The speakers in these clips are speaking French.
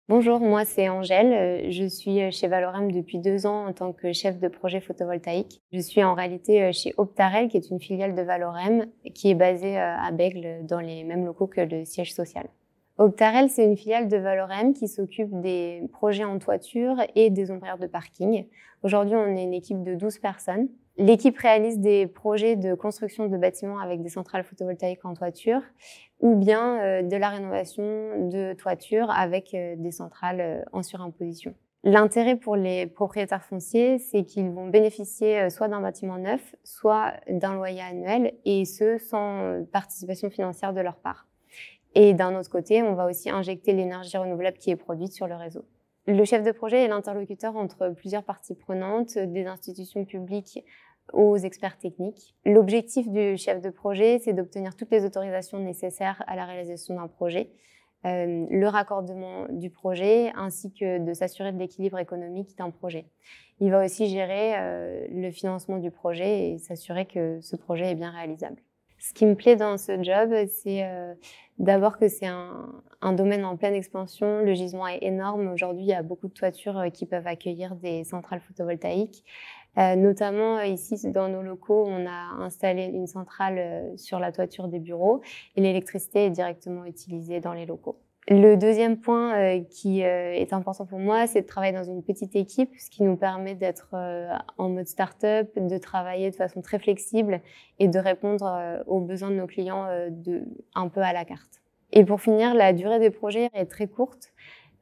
Bonjour, moi c'est Angèle. Je suis chez Valorem depuis 2 ans en tant que chef de projet photovoltaïque. Je suis en réalité chez Optarel, qui est une filiale de Valorem, qui est basée à Bègles, dans les mêmes locaux que le siège social. Optarel, c'est une filiale de Valorem qui s'occupe des projets en toiture et des ombrières de parking. Aujourd'hui, on est une équipe de 12 personnes. L'équipe réalise des projets de construction de bâtiments avec des centrales photovoltaïques en toiture ou bien de la rénovation de toiture avec des centrales en surimposition. L'intérêt pour les propriétaires fonciers, c'est qu'ils vont bénéficier soit d'un bâtiment neuf, soit d'un loyer annuel, et ce, sans participation financière de leur part. Et d'un autre côté, on va aussi injecter l'énergie renouvelable qui est produite sur le réseau. Le chef de projet est l'interlocuteur entre plusieurs parties prenantes, des institutions publiques aux experts techniques. L'objectif du chef de projet, c'est d'obtenir toutes les autorisations nécessaires à la réalisation d'un projet, le raccordement du projet, ainsi que de s'assurer de l'équilibre économique d'un projet. Il va aussi gérer le financement du projet et s'assurer que ce projet est bien réalisable. Ce qui me plaît dans ce job, c'est d'abord que c'est un domaine en pleine expansion. Le gisement est énorme. Aujourd'hui, il y a beaucoup de toitures qui peuvent accueillir des centrales photovoltaïques. Notamment ici, dans nos locaux, on a installé une centrale sur la toiture des bureaux et l'électricité est directement utilisée dans les locaux. Le deuxième point qui est important pour moi, c'est de travailler dans une petite équipe, ce qui nous permet d'être en mode start-up, de travailler de façon très flexible et de répondre aux besoins de nos clients un peu à la carte. Et pour finir, la durée des projets est très courte.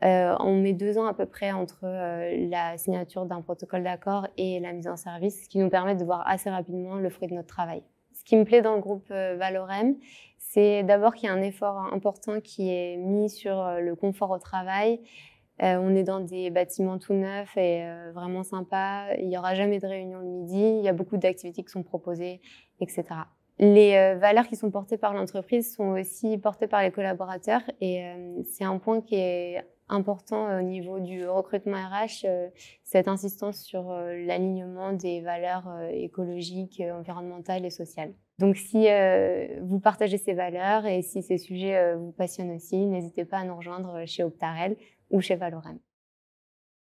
On met 2 ans à peu près entre la signature d'un protocole d'accord et la mise en service, ce qui nous permet de voir assez rapidement le fruit de notre travail. Ce qui me plaît dans le groupe Valorem, c'est d'abord qu'il y a un effort important qui est mis sur le confort au travail. On est dans des bâtiments tout neufs et vraiment sympas. Il n'y aura jamais de réunion le midi. Il y a beaucoup d'activités qui sont proposées, etc. Les valeurs qui sont portées par l'entreprise sont aussi portées par les collaborateurs et c'est un point qui est important au niveau du recrutement RH, cette insistance sur l'alignement des valeurs écologiques, environnementales et sociales. Donc si vous partagez ces valeurs et si ces sujets vous passionnent aussi, n'hésitez pas à nous rejoindre chez Optarel ou chez Valorem.